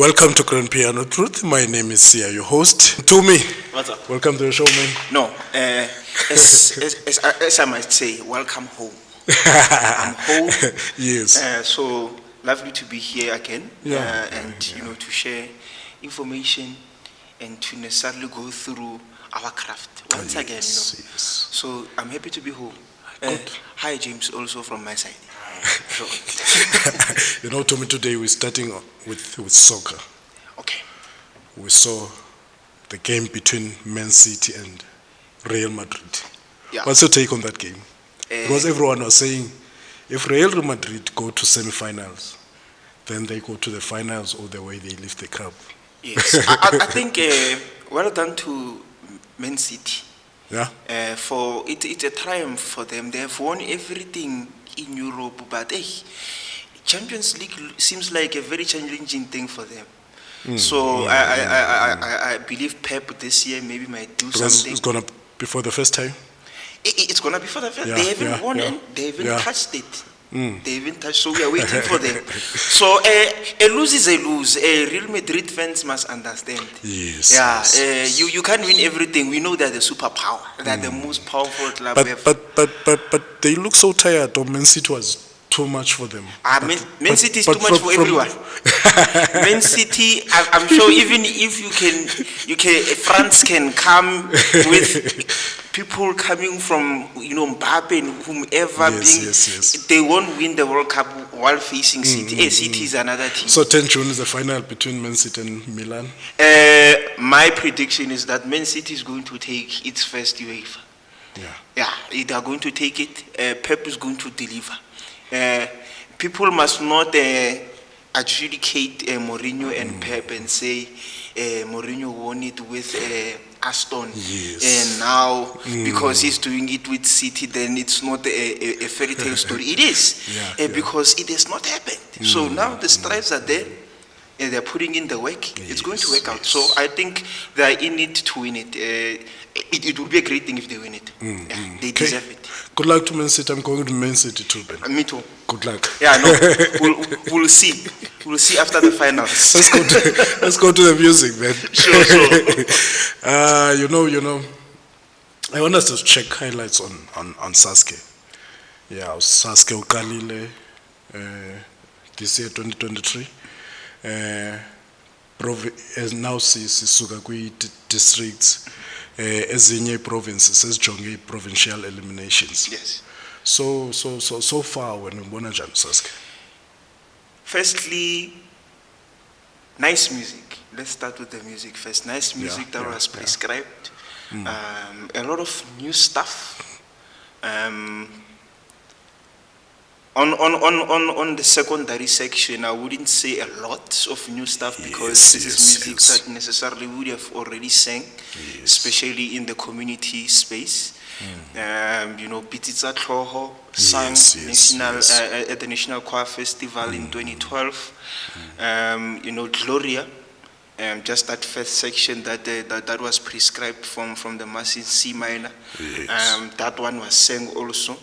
Welcome to Grand Piano Truth. My name is Sia, your host. To me, What's up? welcome to the show, man. No, as I might say, welcome home. I'm home. Yes. So lovely to be here again. Yeah, And to share information and to necessarily go through our craft once again. Yes. So I'm happy to be home. Hi James, also from my side. So, Tommy, today we're starting with soccer. okay. We saw the game between Man City and Real Madrid. Yeah. What's your take on that game? Because everyone was saying, if Real Madrid go to semi-finals, then they go to the finals all the way they lift the cup. Yes, I think well done to Man City. Yeah. For it's a triumph for them. They have won everything in Europe, but Champions League seems like a very challenging thing for them. So I believe Pep this year maybe might do Because something. it's gonna be for the first time. It's gonna be for the first. Yeah, They haven't won it. They haven't touched it. They haven't touched. So we are waiting for them. So a lose is a lose. Real Madrid fans must understand. Yes. Yeah. Yes. You can't win everything. We know they're the superpower. They're the most powerful club ever. But they look so tired. Or Man City was too much for them. Man City is too much for everyone. Man City, I'm sure even if France can come with people coming from Mbappe and whomever, Yes. they won't win the World Cup while facing City. City is another team. So 10 June is the final between Man City and Milan. My prediction is that Man City is going to take its first UEFA. Yeah, they are going to take it. Pep is going to deliver. People must not adjudicate Mourinho and Pep and say Mourinho won it with Aston, and now because he's doing it with City, then it's not a fairy tale story. It is, because it has not happened. So now the strives are there. They're putting in the work. It's going to work out. So I think they are in it to win it. It would be a great thing if they win it. They deserve it. Good luck to Man City. I'm going to Man City too, Ben. Me too. Good luck. Yeah, no, we'll see. We'll see after the finals. Let's go to the music, man. Sure. I want us to check highlights on SASCE. Yeah, SASCE uqalile this year 2023. As now sisuka kwi-districts ezinye provinces ezijonge provincial eliminations. Yes. So far when ubona njani SASCE? Firstly, nice music. Let's start with the music first. Nice music that was prescribed. A lot of new stuff. On the secondary section, I wouldn't say a lot of new stuff because this is music that necessarily would have already sang, especially in the community space. Pititsa Tloho sang at the National Choir Festival in 2012. Gloria, just that first section that was prescribed from the Mass in C minor. That one was sang also.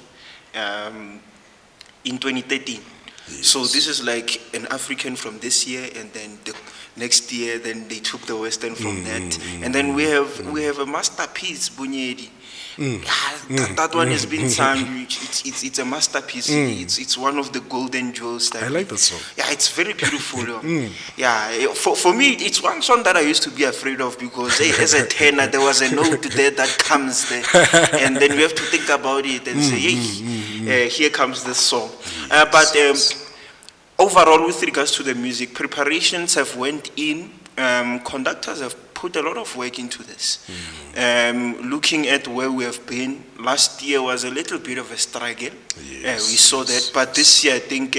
In 2013. So this is like an African from this year, and then the next year, then they took the Western from that. And then we have a masterpiece, Bunyedi. That one has been sung. It's a masterpiece. It's one of the golden jewels. I like that song. Yeah, it's very beautiful. For me, it's one song that I used to be afraid of because as a tenor, there was a note there that comes there, and then we have to think about it and say, here comes this song. But overall, with regards to the music, preparations have went in. Conductors have put a lot of work into this. Looking at where we have been, last year was a little bit of a struggle. We saw that, but this year I think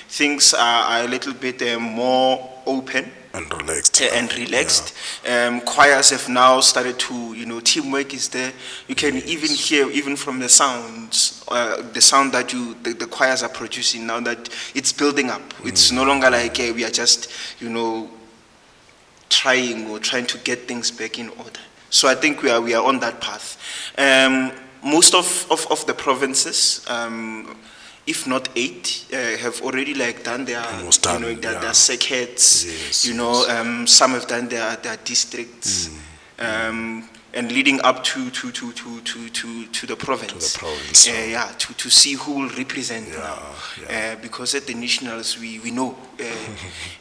things are a little bit more open and relaxed. Choirs have now started to, teamwork is there. You can even hear, even from the sounds, the sound that the choirs are producing now, that it's building up. It's no longer like we are just, trying to get things back in order. So I think we are on that path. Most of the provinces if not 8, have already like done their, Almost done, their circuits. Yes, Some have done their districts, and leading up to the province. To see who will represent now. Because at the nationals, we know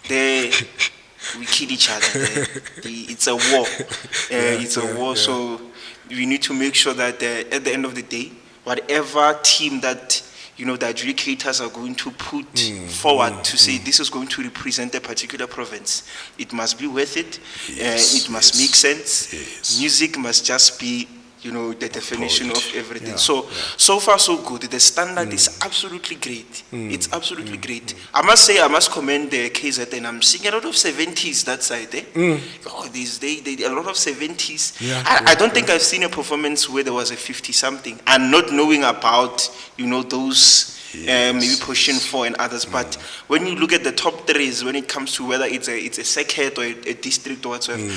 they. We kill each other. It's a war. It's a war. So we need to make sure that at the end of the day, whatever team that the adjudicators are going to put forward to say this is going to represent a particular province, it must be worth it. It must make sense. Music must just be the definition of everything. So far so good. The standard is absolutely great. It's absolutely great. I must say, I must commend the KZN. I'm seeing a lot of 70s that side there. These days, a lot of 70s. I don't think I've seen a performance where there was a 50-something, and not knowing about, those maybe pushing 4 and others. But when you look at the top 3s, when it comes to whether it's a circuit or a district or whatsoever,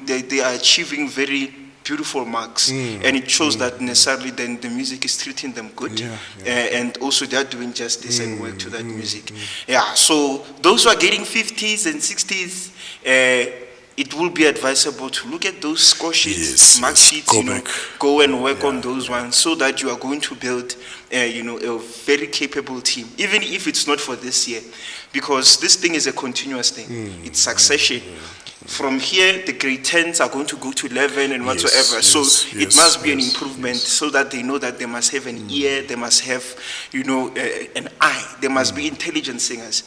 they are achieving very beautiful marks, and it shows that necessarily then the music is treating them good, and also they're doing justice and work to that music. So those who are getting 50s and 60s, it will be advisable to look at those score sheets, mark sheets, go and work on those ones, so that you are going to build a very capable team, even if it's not for this year, because this thing is a continuous thing. It's succession. From here, the grade 10s are going to go to 11 and whatsoever. It must be an improvement, so that they know that they must have an ear, they must have, an eye, they must be intelligent singers,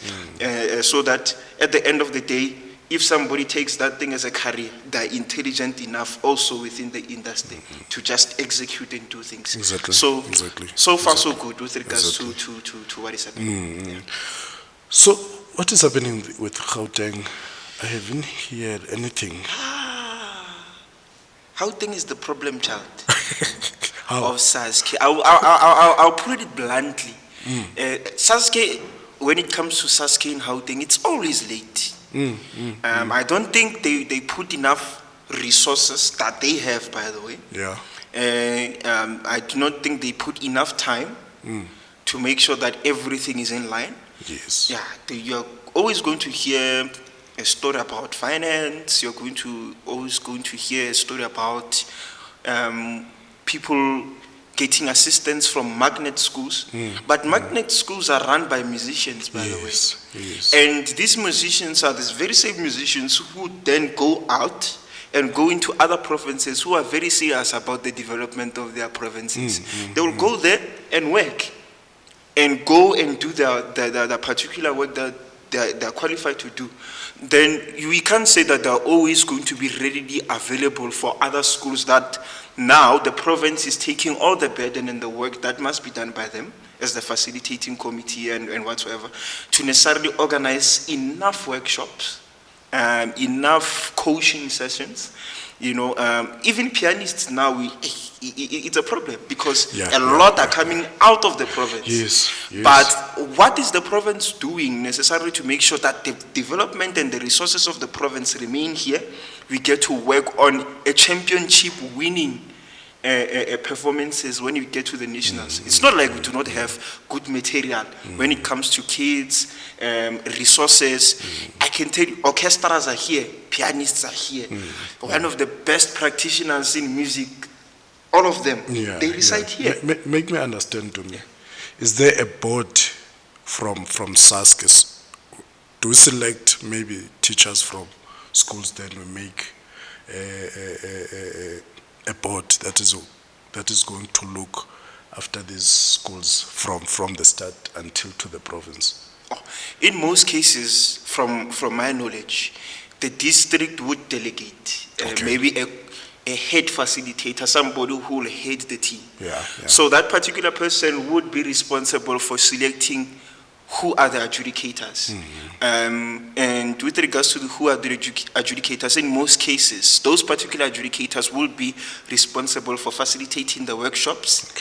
so that at the end of the day, if somebody takes that thing as a career, they're intelligent enough also within the industry to just execute and do things. So far so good with regards to what is happening. So what is happening with Gauteng? I haven't heard anything. Gauteng is the problem child of SASCE. I'll put it bluntly. SASCE, when it comes to SASCE in Gauteng, it's always late. I don't think they put enough resources that they have, by the way. I do not think they put enough time to make sure that everything is in line. You're always going to hear a story about finance. You're always going to hear a story about people getting assistance from magnet schools. But magnet schools are run by musicians, by the way. And these musicians are these very same musicians who then go out and go into other provinces who are very serious about the development of their provinces. They will go there and work, and go and do the particular work that they're qualified to do. Then we can't say that they're always going to be readily available for other schools, that now the province is taking all the burden and the work that must be done by them as the facilitating committee and whatsoever, to necessarily organize enough workshops, enough coaching sessions. Even pianists now, it's a problem, because a lot are coming out of the province. But what is the province doing necessarily to make sure that the development and the resources of the province remain here? We get to work on a championship winning performances when you get to the nationals. It's not like we do not have good material when it comes to kids, resources. I can tell you, orchestras are here, pianists are here. One of the best practitioners in music, all of them, they reside here. Make me understand, to me. Is there a board from SASCE? Do we select maybe teachers from schools, then we make a board that is going to look after these schools from the start until to the province? In most cases, from my knowledge, the district would delegate maybe a head facilitator, somebody who will head the team. So that particular person would be responsible for selecting who are the adjudicators. And with regards to who are the adjudicators, in most cases, those particular adjudicators will be responsible for facilitating the workshops.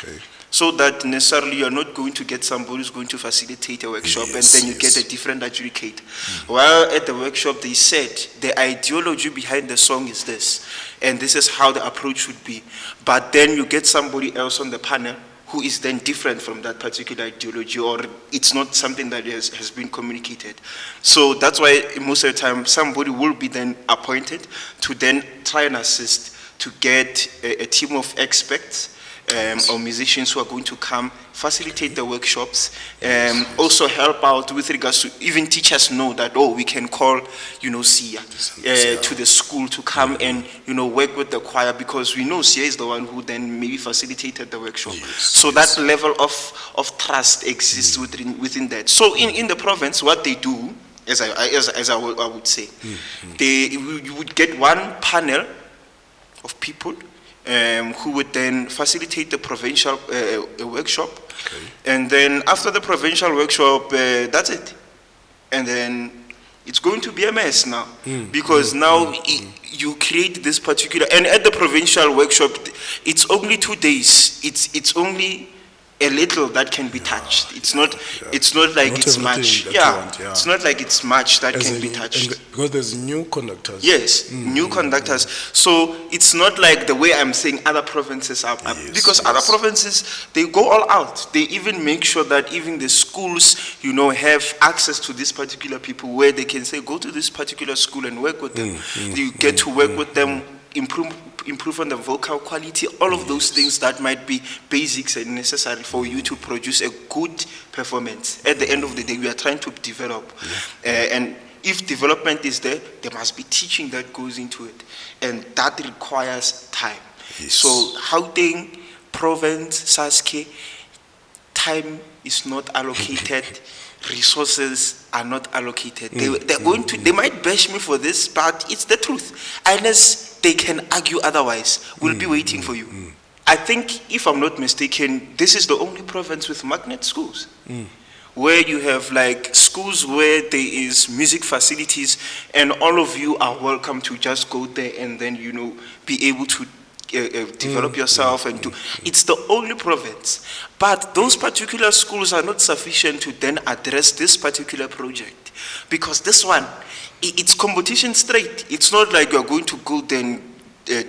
So that necessarily you're not going to get somebody who's going to facilitate a workshop and then you get a different adjudicator. While at the workshop they said the ideology behind the song is this, and this is how the approach should be. But then you get somebody else on the panel who is then different from that particular ideology, or it's not something that has been communicated. So that's why most of the time somebody will be then appointed to then try and assist to get a team of experts or musicians who are going to come facilitate the workshops, also help out with regards to even teachers know that, oh, we can call, Sia to the school to come and, work with the choir, because we know Sia is the one who then maybe facilitated the workshop. So that level of trust exists within that. So in the province, what they do, as I would say, you would get one panel of people who would then facilitate the provincial workshop. And then after the provincial workshop, that's it. And then it's going to be a mess now. Because now you create this particular, and at the provincial workshop, it's only 2 days. It's only a little that can be touched. It's not like Not it's everything much. that Yeah. you want, yeah. It's not like it's much that As can in- be touched. because there's new conductors. Yes, new conductors. So it's not like the way I'm saying other provinces are, because other provinces, they go all out. They even make sure that even the schools, have access to these particular people, where they can say, go to this particular school and work with them. You get to work with them, improve on the vocal quality, all of those things that might be basics and necessary for you to produce a good performance. At the end of the day, we are trying to develop. And if development is there, there must be teaching that goes into it. And that requires time. So Gauteng, province, SASCE, time is not allocated. Resources are not allocated. They might bash me for this, but it's the truth. Unless they can argue otherwise, we'll be waiting for you. I think, if I'm not mistaken, this is the only province with magnet schools, where you have like schools where there is music facilities, and all of you are welcome to just go there and then be able to develop yourself and do. It's the only province, but those particular schools are not sufficient to then address this particular project, because this one, it's competition straight. It's not like you're going to go then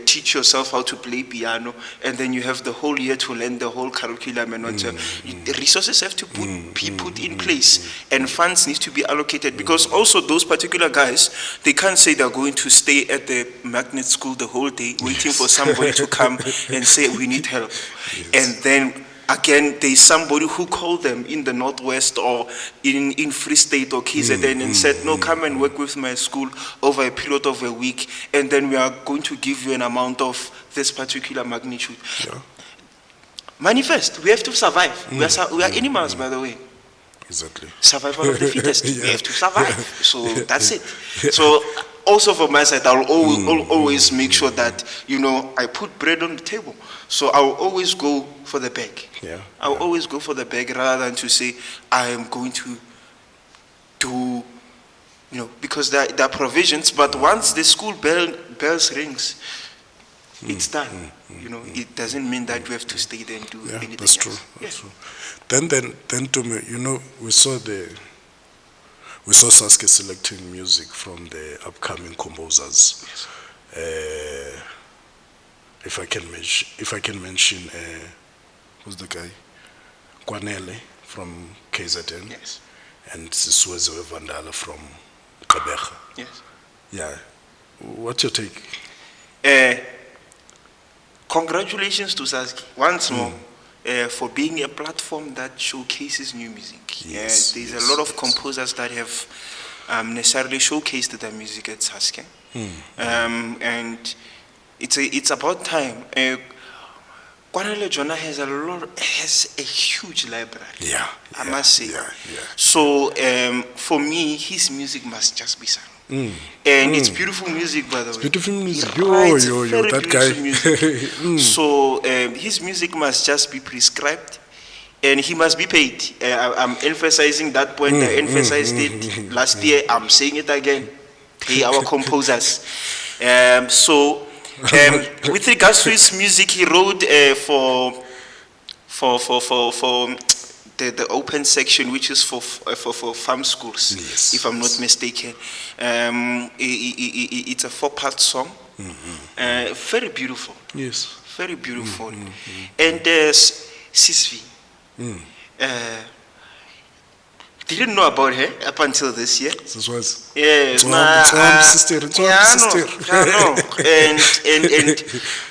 teach yourself how to play piano and then you have the whole year to learn the whole curriculum and what. The resources have to be put in place, and funds need to be allocated, because also those particular guys, they can't say they're going to stay at the magnet school the whole day waiting for somebody to come and say we need help. And then again, there's somebody who called them in the Northwest or in Free State or KZN and said, no, come and work with my school over a period of a week, and then we are going to give you an amount of this particular magnitude. Manifest, we have to survive. We are animals, by the way. Exactly. Survival of the fittest. We have to survive. So that's it. So also for my side, I'll always make sure that, I put bread on the table. So I'll always go for the bag. I'll always go for the bag rather than to say, I am going to do, because there are provisions, but once the school bells rings, it's done. It doesn't mean that you have to stay there and do anything That's true. else. That's true. Then to me, we saw SASCE selecting music from the upcoming composers. If I can mention, who's the guy? Kwanele from KZN. Yes. And Sisweze Vandala from Kabeja. Yes. Yeah. What's your take? Congratulations to SASCE once more for being a platform that showcases new music. There's a lot of composers that have necessarily showcased their music at SASCE. And it's about time. Kwanele Jonah has a huge library. I must say. So for me, his music must just be sung. And it's beautiful music, by the way. It's beautiful music. He writes very that guy. beautiful music. So his music must just be prescribed, and he must be paid. I'm emphasizing that point. I emphasized it last year. I'm saying it again. Pay our composers. So with regards to his music, he wrote for the open section, which is for farm schools, if I'm not mistaken. It's a 4-part song. Very beautiful. Yes. Very beautiful. And Sisvi. Didn't know about her up until this year. This was. Yes, Sister. yeah, I know. And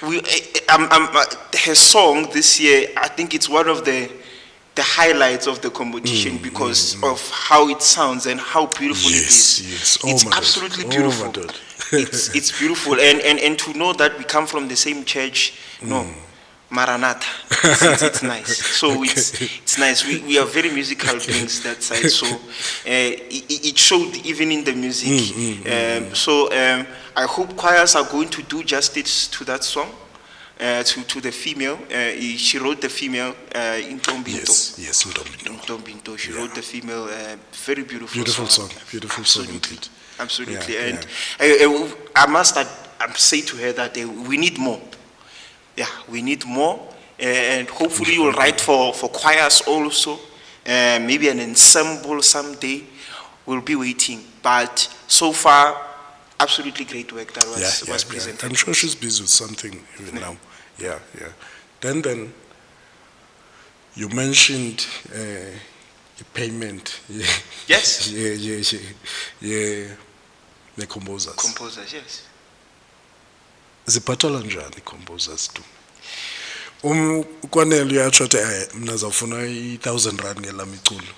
we, her song this year, I think it's one of the highlights of the competition because of how it sounds and how beautiful it is. Yes. It's absolutely beautiful. It's beautiful, and to know that we come from the same church, no, Maranatha. It's nice. So it's nice. We are very musical beings that side. So it showed even in the music. So I hope choirs are going to do justice to that song. To the female, she wrote the female in Tombinto. Yes, in Tombinto. She wrote the female, very beautiful song. Beautiful song indeed. Absolutely, Yeah, and I must say to her that we need more. Yeah, we need more, and hopefully you'll write for choirs also. Maybe an ensemble someday. We'll be waiting, but so far, absolutely great work that was presented. I'm sure she's busy with something even now. Yeah. Then you mentioned the payment. Yes. Yeah. The composers. Composers, yes. Ziphathelwa njani composers too? Kwanele uyatsho athi mina zawufuna i-1,000 ngelami iculo.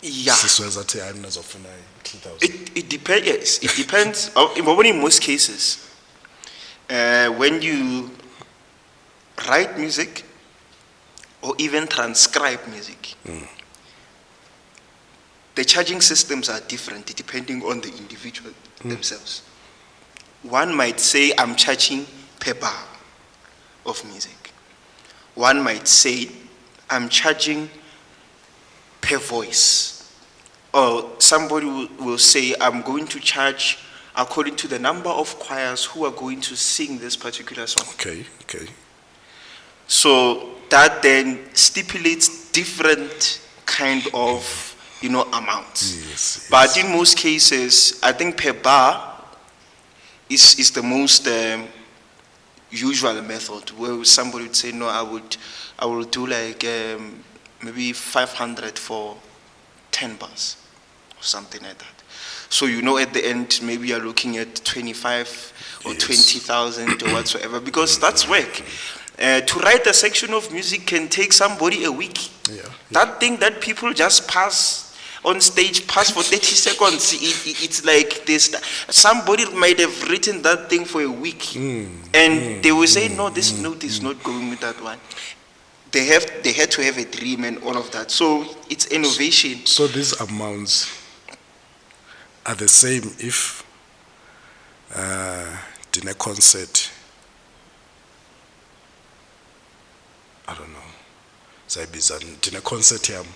Yeah. Sisweza athi hayi mina zawufuna i-2,000. It depends. Yes, it depends. In most cases, when you write music or even transcribe music, the charging systems are different depending on the individual themselves. One might say, I'm charging per bar of music. One might say, I'm charging per voice. Or somebody will say, I'm going to charge according to the number of choirs who are going to sing this particular song. Okay. So that then stipulates different kind of, amounts. Yes. But in most cases, I think per bar is the most usual method, where somebody would say, no, I will do like maybe 500 for 10 bars or something like that. So at the end maybe you're looking at 25 or 20,000 or whatsoever, because that's work. To write a section of music can take somebody a week. That thing that people just pass on stage, pass for 30 seconds, it's like this. Somebody might have written that thing for a week, and they will say, no, this note is not going with that one. They had to have a dream and all of that. So it's innovation. So these amounts are the same if in a concert, I don't know, in a concert yam,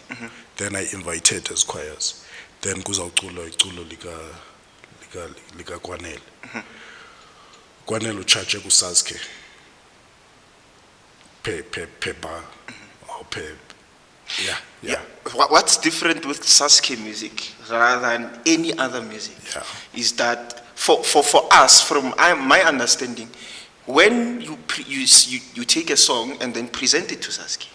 then I invited as choirs. Then kuzawuculwa iculo lika Kwanele. Kwanele uchache ku SASCE per bar or per yeah. What's different with SASCE music rather than any other music is that for us, from my understanding, when you take a song and then present it to SASCE,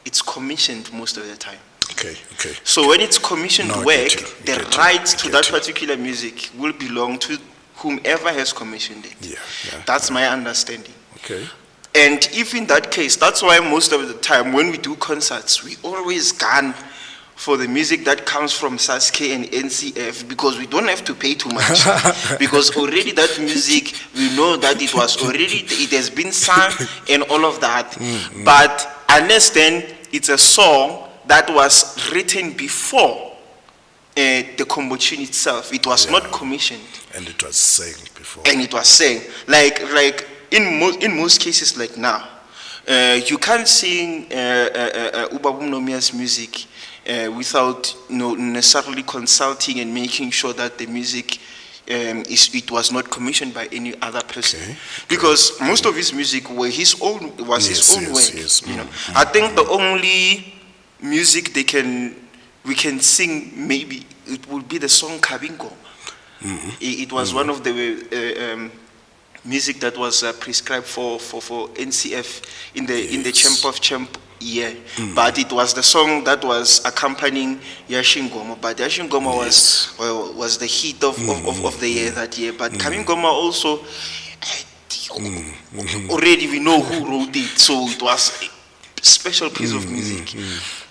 it's commissioned most of the time. Okay. So when it's commissioned work, the rights to that particular music will belong to whomever has commissioned it. That's my understanding. Okay. And if in that case, that's why most of the time when we do concerts, we always gun for the music that comes from SASCE and NCF, because we don't have to pay too much. Because already that music, we know that it has been sung and all of that. But unless then it's a song that was written before the competition itself, it was not commissioned. And it was sang before. And it was sang. Like in most cases like now, you can't sing Ubabum Nomia's music without necessarily consulting and making sure that the music it was not commissioned by any other person, because most of his music were his own work. I think the only music we can sing, maybe it would be the song Kabingo. It was one of the music that was prescribed for NCF in the Champ of Champ Yeah, but it was the song that was accompanying Yashingoma. But Yashingoma was the hit of the year that year. But Kamingoma also, already we know who wrote it, so it was a special piece of music.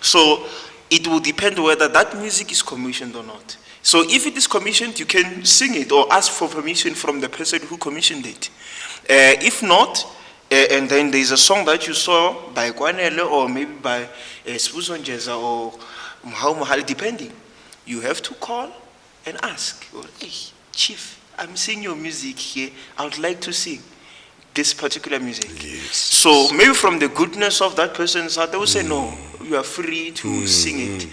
So it will depend whether that music is commissioned or not. So if it is commissioned, you can sing it or ask for permission from the person who commissioned it. If not, and then there's a song that you saw by Kwanele or maybe by Spuson Jeza or Mhau Mahali, depending. You have to call and ask, well, hey, Chief, I'm seeing your music here. I would like to sing this particular music. Yes. So maybe from the goodness of that person's heart, they will say, no, you are free to sing it.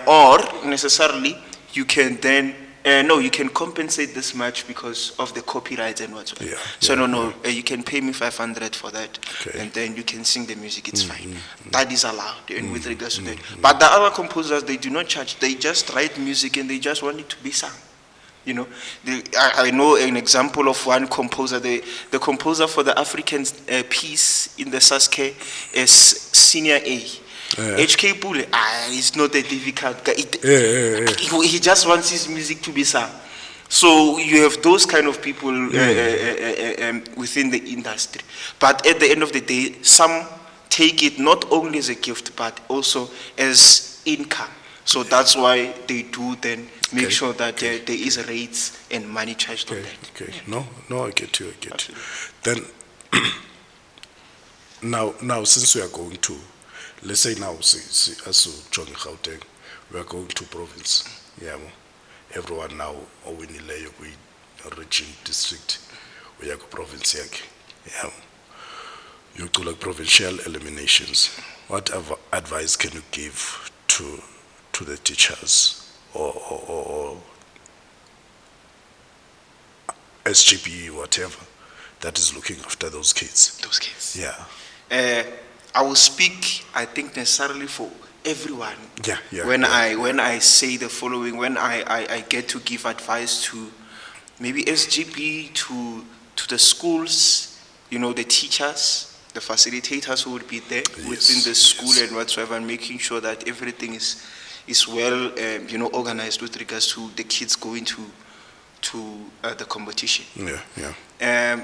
Or necessarily, you can then no, you can compensate this much because of the copyright and whatsoever. So you can pay me 500 for that, and then you can sing the music. It's fine. That is allowed, and with regards to that. But the other composers, they do not charge. They just write music and they just want it to be sung. You know, I know an example of one composer. The composer for the African piece in the SASCE is Senior A. HK Pule, he's not a difficult guy. He just wants his music to be sung. So you have those kind of people within the industry. But at the end of the day, some take it not only as a gift, but also as income. So that's why they do then make sure that there is rates and money charged on that. Okay. No, I get you. Then, now since we are going to, let's say now, as John Gauteng, we are going to province. Yeah, everyone now, we need to region, district, we are province. Yeah, you do like provincial eliminations. What advice can you give to the teachers or SGP, whatever, that is looking after those kids? Those kids. Yeah. I will speak, I think, necessarily for everyone. Yeah. When I say the following, when I get to give advice to maybe SGP, to the schools, the teachers, the facilitators who would be there within the school and whatsoever, and making sure that everything is well, organized with regards to the kids going to the competition. Yeah.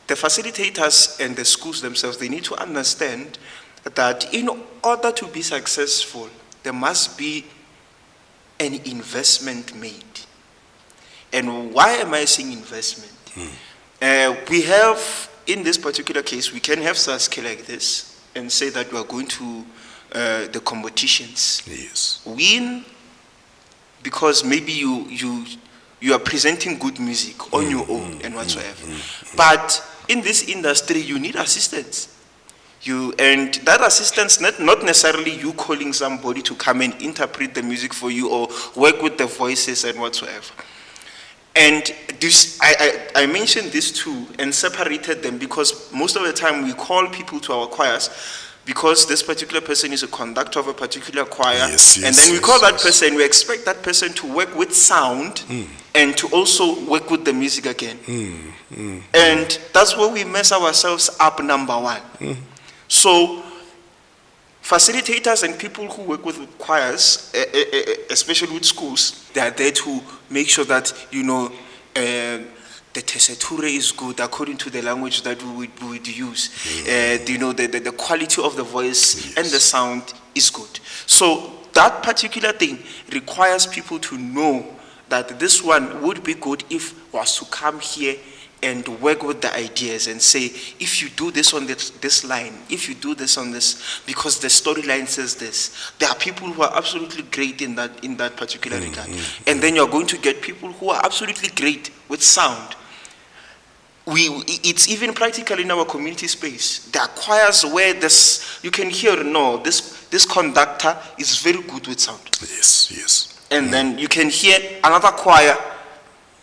The facilitators and the schools themselves, they need to understand that in order to be successful, there must be an investment made. And why am I saying investment? We have, in this particular case, we can have SASCE like this and say that we are going to the competitions. Yes. Win because maybe you are presenting good music on your own and whatsoever. But in this industry, you need assistance. And that assistance, not necessarily you calling somebody to come and interpret the music for you or work with the voices and whatsoever. And this, I mentioned this too and separated them because most of the time we call people to our choirs because this particular person is a conductor of a particular choir. And then we call that person, we expect that person to work with sound and to also work with the music again. And that's where we mess ourselves up, number one. So facilitators and people who work with choirs, especially with schools, they are there to make sure that, the tessitura is good according to the language that we would use. The quality of the voice and the sound is good. So that particular thing requires people to know that this one would be good if was to come here and work with the ideas and say, if you do this on this line, if you do this on this, because the storyline says this, there are people who are absolutely great in that particular regard. And then you're going to get people who are absolutely great with sound. It's even practical in our community space. There are choirs where you can hear, this conductor is very good with sound. Yes. And then you can hear another choir,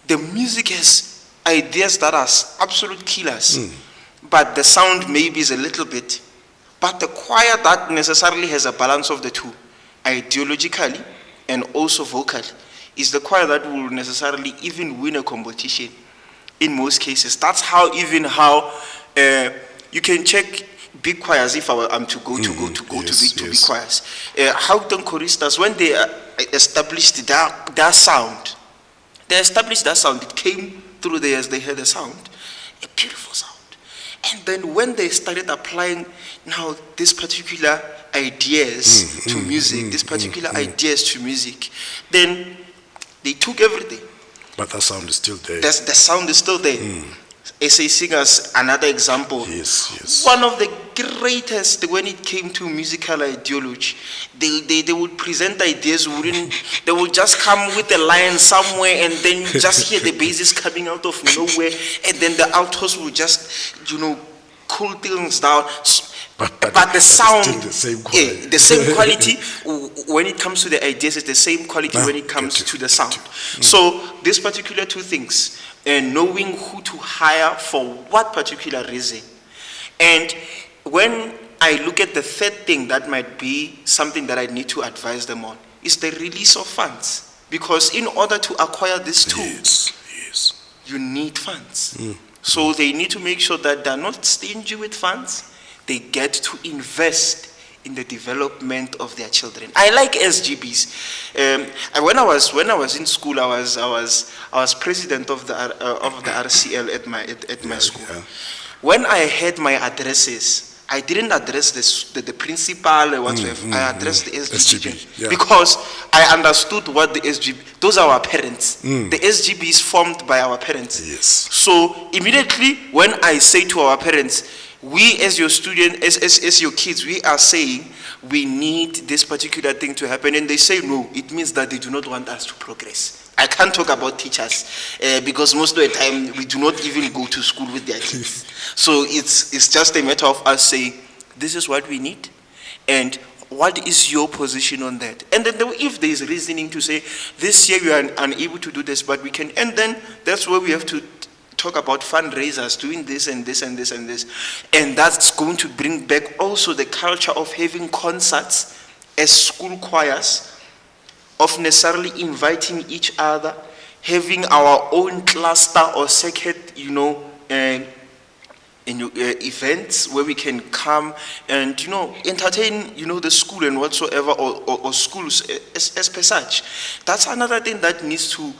the music has ideas that are absolute killers, but the sound maybe is a little bit. But the choir that necessarily has a balance of the two, ideologically and also vocally, is the choir that will necessarily even win a competition in most cases. That's how you can check big choirs, if I'm to go to big yes. choirs, Houghton choristers, when they established their sound, it came through the years, they had a sound, a beautiful sound. And then when they started applying now these particular ideas to music, then they took everything. But that sound is still there. The sound is still there. SA Singers, another example. Yes. One of the greatest when it came to musical ideology. They would present ideas, they would just come with a line somewhere, and then you just hear the basses coming out of nowhere, and then the altos will just, cool things down. But the sound, still the same quality when it comes to the ideas, is the same quality when it comes to the sound. So these particular two things, and knowing who to hire for what particular reason. And when I look at the third thing that might be something that I need to advise them on, is the release of funds. Because in order to acquire these tools, you need funds. So they need to make sure that they're not stingy with funds. They get to invest in the development of their children. I like SGBs. When I was in school, I was president of the RCL at my school. Yeah. When I had my addresses, I didn't address the principal or whatsoever. I addressed the SGB. Yeah. Because I understood what the SGB, those are our parents. The SGB is formed by our parents. Yes. So immediately when I say to our parents, we as your student, as your kids, we are saying we need this particular thing to happen, and they say no, it means that they do not want us to progress. I can't talk about teachers because most of the time we do not even go to school with their kids. So it's just a matter of us saying, this is what we need, and what is your position on that? And then if there is reasoning to say, this year we are unable to do this, but we can, and then that's where we have to talk about fundraisers doing this and this and this and this. And that's going to bring back also the culture of having concerts as school choirs, of necessarily inviting each other, having our own cluster or circuit, events where we can come and entertain the school and whatsoever, or schools as per such. That's another thing that needs to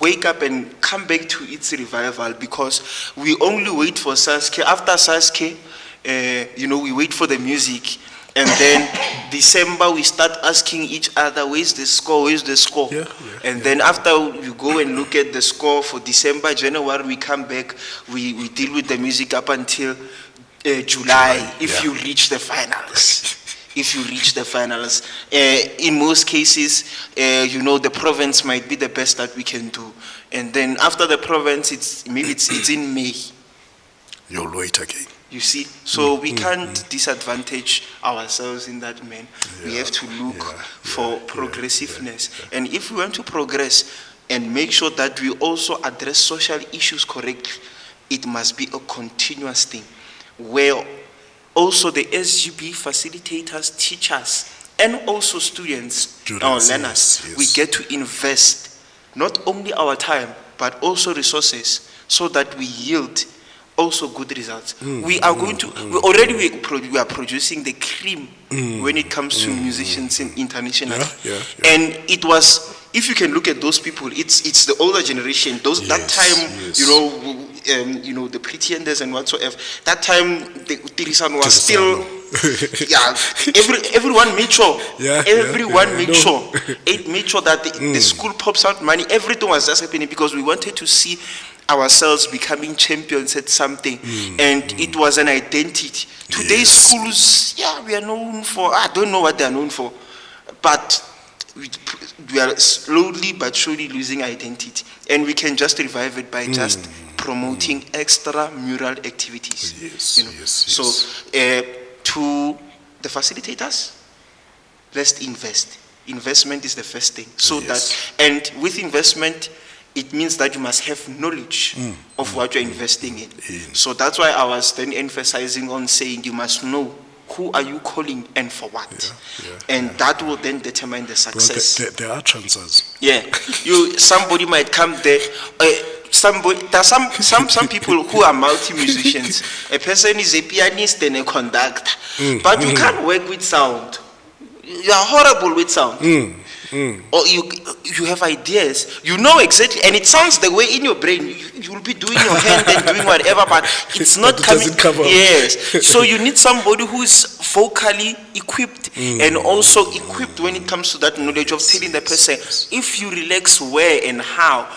wake up and come back to its revival, because we only wait for SASCE. After SASCE, we wait for the music, and then December we start asking each other, where's the score? And then after you go and look at the score for December, January, we come back, we deal with the music up until July, if you reach the finals. In most cases, the province might be the best that we can do. And then after the province, it's in May. You'll wait again. You see? So we can't disadvantage ourselves in that manner. We have to look for progressiveness. And if we want to progress and make sure that we also address social issues correctly, it must be a continuous thing, where also the SGB facilitators, teachers, and also students, our learners, we get to invest not only our time, but also resources, so that we yield also good results. We are going to, we are producing the cream when it comes to musicians internationally. And it was, if you can look at those people, it's the older generation. That time, the pretenders and whatsoever. That time, the Tirisan was still, everyone made sure. Everyone made sure. It made sure that the school pops out money. Everything was just happening because we wanted to see ourselves becoming champions at something, and it was an identity. Today's schools, we are known for, I don't know what they are known for, but we are slowly but surely losing identity, and we can just revive it by just promoting extramural activities. So to the facilitators, let's invest. Investment is the first thing. And with investment, it means that you must have knowledge of what you're investing in. So that's why I was then emphasizing on saying you must know who are you calling and for what. And that will then determine the success. There are chances. Somebody might come there. there are some people who are multi-musicians. A person is a pianist and a conductor, but you can't work with sound. You are horrible with sound. Or you have ideas, you know exactly, and it sounds the way in your brain. You will be doing your hand and doing whatever, but it's not But it coming. doesn't come out. Yes, so you need somebody who is vocally equipped and also equipped when it comes to that knowledge of telling the person if you relax where and how.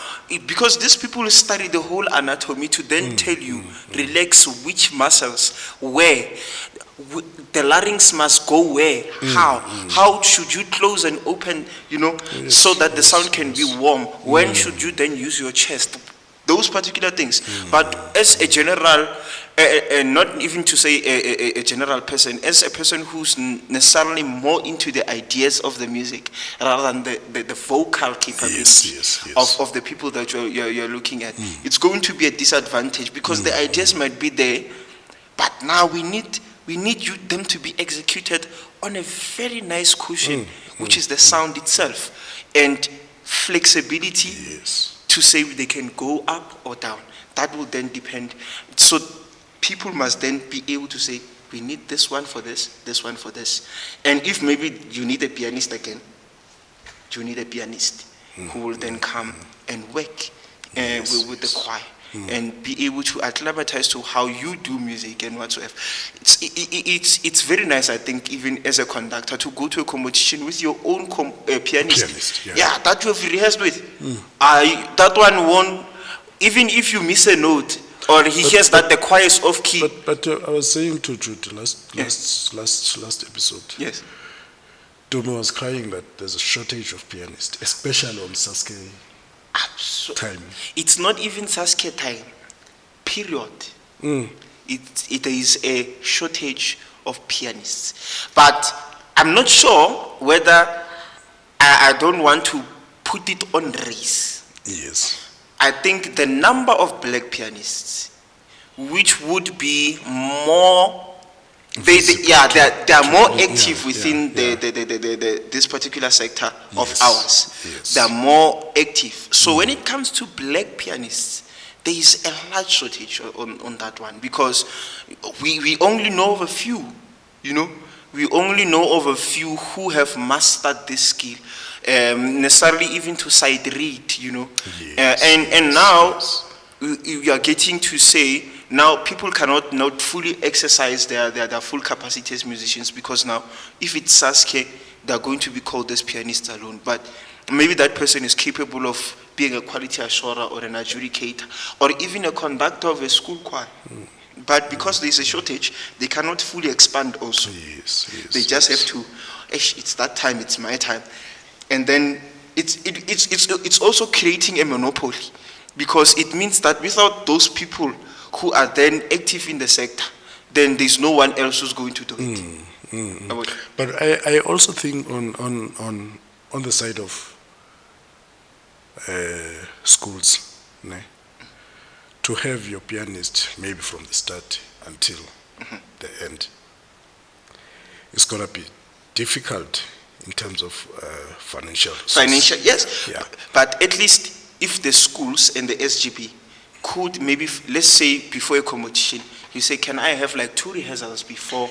Because these people study the whole anatomy to then tell you relax which muscles where. The larynx must go where, how should you close and open, so that the sound can be warm. When should you then use your chest? Those particular things. But as a general, not even to say a general person, as a person who's necessarily more into the ideas of the music rather than the vocal capability of the people that you're looking at, it's going to be a disadvantage because the ideas might be there, but now we need them to be executed on a very nice cushion, which is the sound itself, and flexibility to say they can go up or down. That will then depend. So people must then be able to say, we need this one for this one for this. And if maybe you need a pianist again, you need a pianist who will then come and work with the choir. And be able to acclimatize to how you do music and whatsoever. It's very nice, I think, even as a conductor, to go to a competition with your own pianist. That you have rehearsed with. That one won't, even if you miss a note, or he hears that the choir is off key. But I was saying to Jude last episode. Yes. Domo was crying that there's a shortage of pianists, especially on SASCE. Time. It's not even SASCE time, period. It is a shortage of pianists. But I'm not sure whether I don't want to put it on race. Yes. I think the number of black pianists, which would be more, they are more active within this particular sector of ours. Yes. They are more active. So when it comes to black pianists, there is a large shortage on that one, because we only know of a few, we only know of a few who have mastered this skill, necessarily even to sight read, and now we are getting to say, now people cannot not fully exercise their full capacity as musicians, because now if it's SASCE, they're going to be called as pianists alone. But maybe that person is capable of being a quality assurer or an adjudicator or even a conductor of a school choir. But because there's a shortage, they cannot fully expand also. They just have to, it's that time, it's my time. And then it's also creating a monopoly, because it means that without those people who are then active in the sector, then there's no one else who's going to do it. But I also think on the side of schools, to have your pianist maybe from the start until the end, it's going to be difficult in terms of financial resources. Yes. Yeah. But at least if the schools and the SGB could maybe, let's say before a competition, you say, can I have like 2 rehearsals before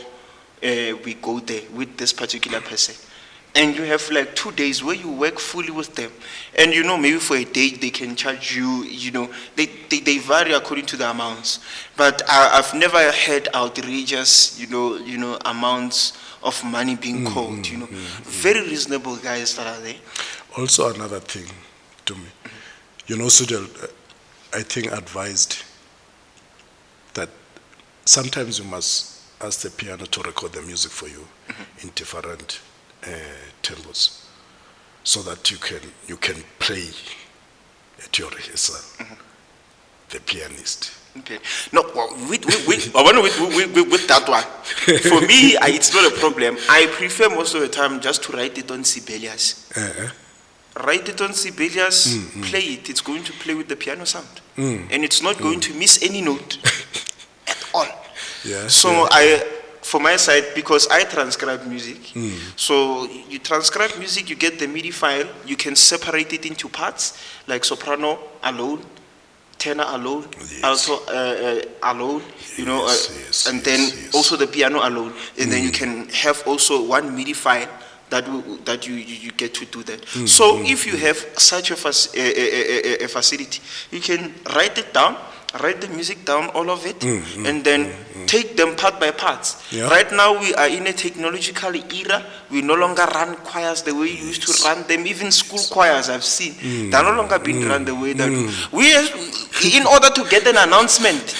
we go there with this particular person? And you have like 2 days where you work fully with them. And maybe for a day they can charge you, they vary according to the amounts. But I've never had outrageous, amounts of money being called, Very reasonable guys that are there. Also another thing to me, Sudel, I think advised that sometimes you must ask the piano to record the music for you in different tempos, so that you can play at your rehearsal. The pianist. Okay. No, with that one, for me, it's not a problem. I prefer most of the time just to write it on Sibelius. Write it on Sibelius, play it. It's going to play with the piano sound. And it's not going to miss any note at all. So for my side, because I transcribe music, so you transcribe music, you get the MIDI file, you can separate it into parts, like soprano alone, tenor alone, Yes. alto alone, Yes, and yes, then yes. also the piano alone, and then you can have also one MIDI file that you get to do that. So if you have such a facility, you can write it down, write the music down, all of it, and then take them part by parts. Yeah. Right now we are in a technological era. We no longer run choirs the way you used to run them. Even school choirs I've seen, they're no longer being run the way that in order to get an announcement,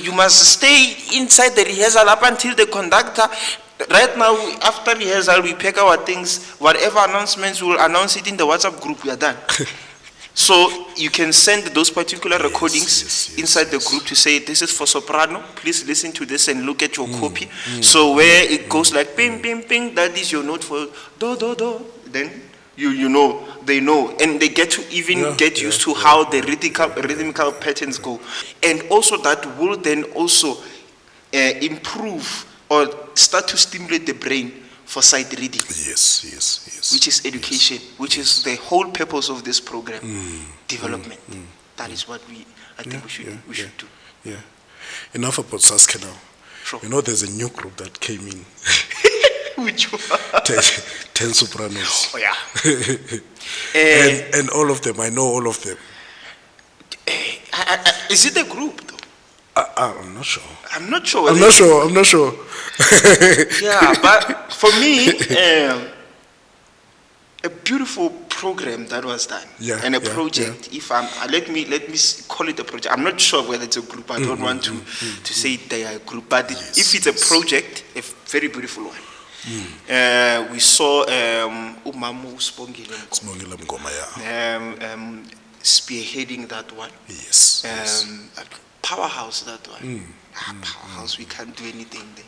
you must stay inside the rehearsal up until the conductor. Right now, after rehearsal, we pack our things. Whatever announcements, we'll announce it in the WhatsApp group. We are done. So you can send those particular recordings inside the group to say, this is for soprano. Please listen to this and look at your copy. So where it goes like ping, ping, ping, that is your note for do, do, do. Then you know, they know. And they get to even get used to how the rhythmical patterns go. And also that will then also improve or start to stimulate the brain for sight reading. Yes, yes, yes. Which is education, which is the whole purpose of this program, development. That is what I think we should do. Yeah. Enough about SASCE now. Sure. You know, there's a new group that came in. Which one? 10 sopranos. Oh yeah. And all of them, I know all of them. Is it a group though? I'm not sure. I'm not sure. I'm not sure. Yeah, but for me, a beautiful program that was done, and a project. If let me call it a project. I'm not sure whether it's a group. I don't want to say they are a group, but if it's a project, a very beautiful one. We saw Umamu Sibongile Mngoma, spearheading that one. Yes. Powerhouse, that one. Powerhouse, we can't do anything there.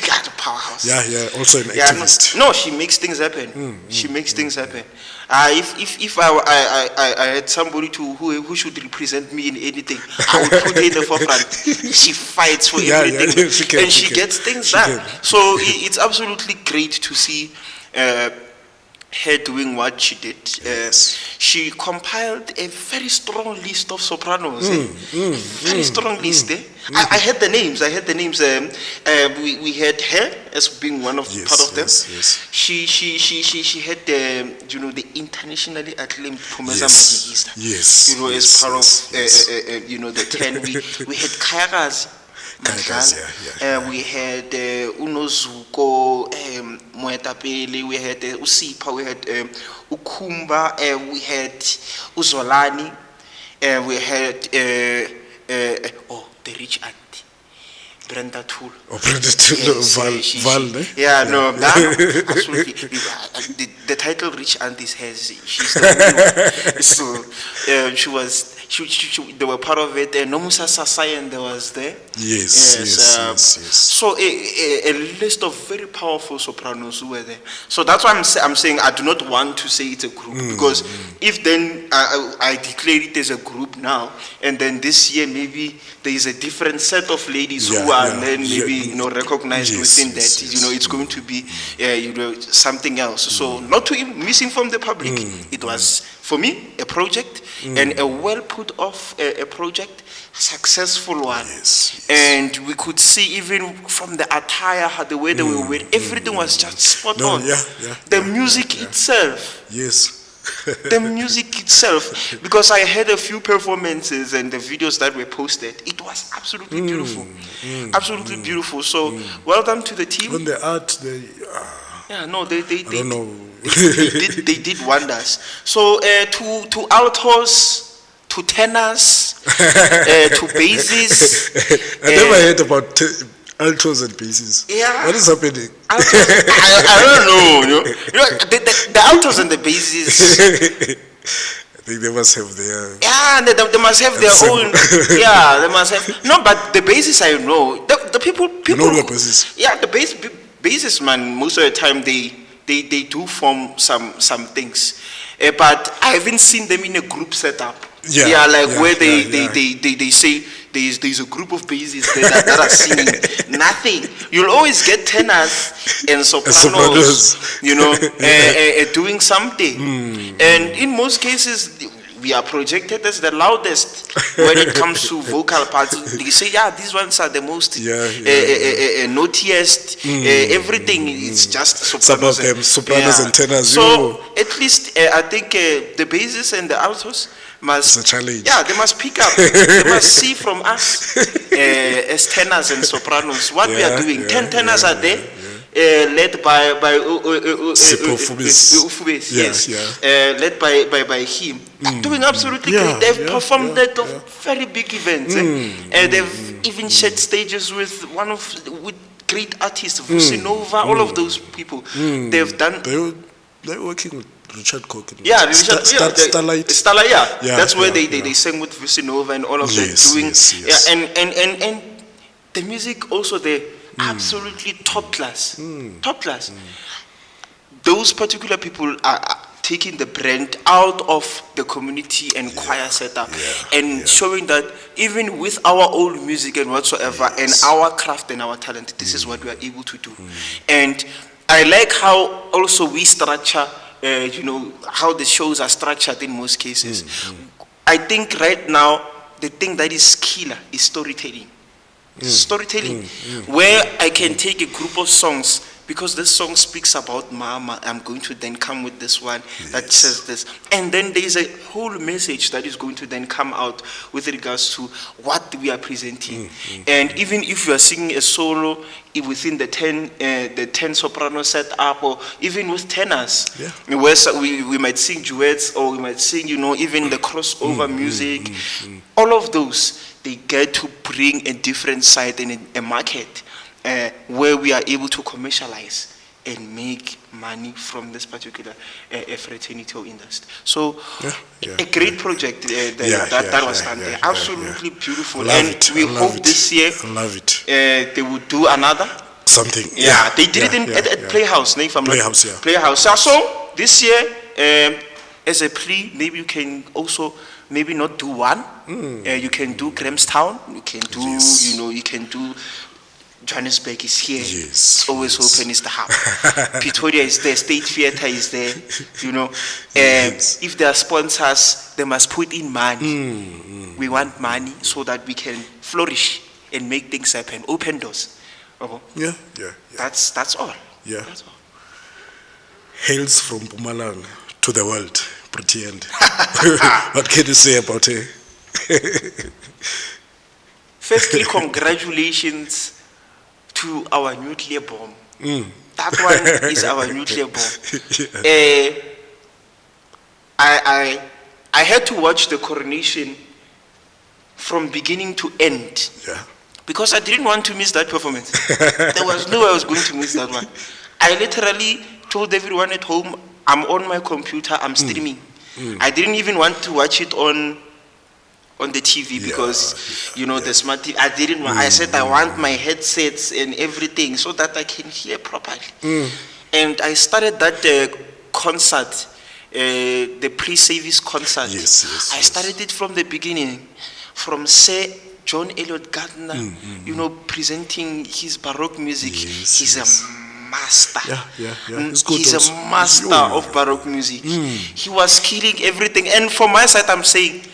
Got a powerhouse. Yeah, also an activist. No, she makes things happen. She makes things happen. If I had somebody who should represent me in anything, I would put her in the forefront. She fights for everything, she gets things done. So it's absolutely great to see her doing what she did. She compiled a very strong list of sopranos. Very strong list. I had the names. We had her as being one of part of them. She had the internationally acclaimed Pumeza Mjikista. As part of the 10. We had Kayakazi. We had Unozuko, Moetapele, we had Usipa, we had Ukumba, we had Uzolani, we had the rich auntie, Brenda Tool. Brenda Tool, Val, yeah, no, absolutely. The title Rich Aunties she's the one. So she was. They were part of it. Nomusa Sasayan, there was there. Yes. So a list of very powerful sopranos who were there. So that's why I'm saying I do not want to say it's a group, because if then I declare it as a group now, and then this year maybe there is a different set of ladies who are then maybe recognized within that. It's going to be something else. So not to misinform the public. It was, for me, a project, and a well put off a project, successful one. And we could see even from the attire, the way they were wearing, everything was just spot on. The music itself. The music itself, because I had a few performances and the videos that were posted, it was absolutely beautiful. Absolutely beautiful. So well done to the team. On the art, they don't know. they did wonders. So to altos, to tenors, to basses. I never heard about altos and basses. Yeah. What is happening? Altos, I don't know. The altos and the basses. I think they must have their. Yeah, they must have their own. Yeah, they must have. No, but the basses I know. The people. You know the basses. Yeah, the basses, man. Most of the time they do form some things, but I haven't seen them in a group setup. Where they say there's a group of basses that are singing. Nothing. You'll always get tenors and sopranos, doing something. And in most cases, we are projected as the loudest when it comes to vocal parts. They say, yeah, these ones are the most naughtiest. Everything is just sopranos. Some of them sopranos and tenors. So at least I think the basses and the altos must, it's a challenge. yeah, they must pick up. They must see from us as tenors and sopranos what we are doing. 10 tenors are there. Led by Ufubes, yes, led by him. They're doing absolutely great. They've performed at very big events. They've even shared stages with with great artists, Vusinova, all of those people. They've done. They're working with Richard Cook. Starlight. That's where they sang with Vusinova and all of that. Doing, and the music also there. Absolutely top class. Top class. Those particular people are taking the brand out of the community and choir setup and showing that even with our old music and whatsoever and our craft and our talent, this is what we are able to do. And I like how also we structure, how the shows are structured in most cases. I think right now, the thing that is killer is storytelling. Storytelling, where I can take a group of songs, because this song speaks about mama, I'm going to then come with this one that says this, and then there's a whole message that is going to then come out with regards to what we are presenting. And even if you are singing a solo within the 10 soprano setup, or even with tenors, where we might sing duets, or we might sing, even the crossover music, all of those, they get to bring a different side in a market where we are able to commercialize and make money from this particular fraternity or industry. So, a great project that was done there. Absolutely beautiful. We hope this year they will do another. Something. They did it at Playhouse. Playhouse. So, this year, as a plea, maybe you can also maybe not do one. You can do Grahamstown. You can do, you can do Johannesburg is here. It's always open. It's the hub. Pretoria is there. State Theatre is there. If there are sponsors, they must put in money. We want money so that we can flourish and make things happen. Open doors. That's all. That's all. Hails from Mpumalanga to the world. Pretty end. What can you say about it? Firstly, congratulations to our nuclear bomb. That one is our nuclear bomb. I had to watch the coronation from beginning to end. Because I didn't want to miss that performance. There was no way I was going to miss that one. I literally told everyone at home, I'm on my computer, I'm streaming. I didn't even want to watch it on the TV because, the smart TV. I didn't want, I said I want my headsets and everything so that I can hear properly. And I started that concert, the pre-service concert. I started it from the beginning, from Sir John Elliott Gardner, presenting his Baroque music. He's a master. He's a master of Baroque music. He was killing everything. And from my side, I'm saying,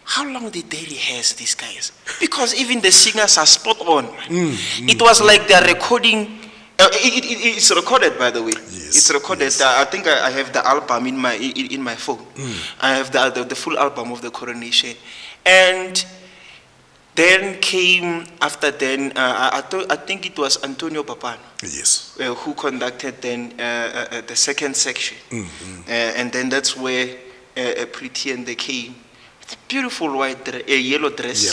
how long did they rehearse these guys? Because even the singers are spot on. It was like they're recording. It's recorded, by the way. It's recorded. I think I have the album in my phone. I have the full album of the coronation. And then came after I think it was Antonio Papano. Who conducted then the second section. And then that's where Pretty and they came. It's a beautiful yellow dress.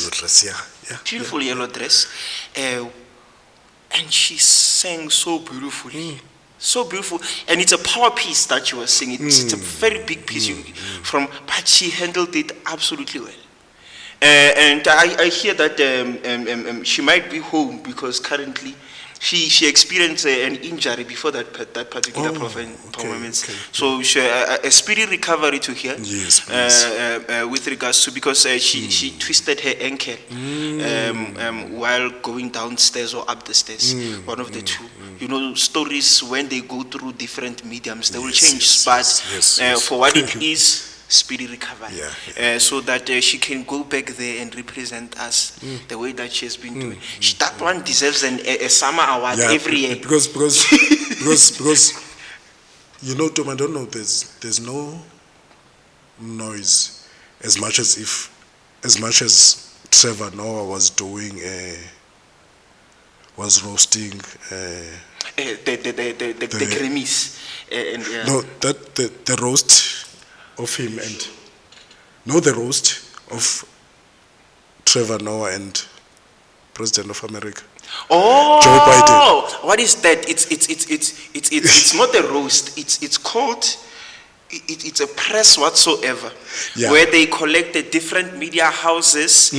Beautiful yellow dress. And she sang so beautifully. So beautiful. And it's a power piece that she was singing. It's a very big piece. But she handled it absolutely well. And I hear that she might be home because currently she experienced an injury before that particular performance. So a speedy recovery to her. With regards to, because she twisted her ankle while going downstairs or up the stairs, one of the two. Stories when they go through different mediums, they will change. But for what it is, speedy recovery. Yeah, So that she can go back there and represent us the way that she has been doing. That one deserves a summer award every year. Because you know, Tom, I don't know. There's no noise as much as Trevor Noah was roasting. The Grammys. No, that the roast of him and the roast of Trevor Noah and President of America. Oh, Joe Biden. What is that? It's not a roast. It's called. It's a press whatsoever, where they collect the different media houses.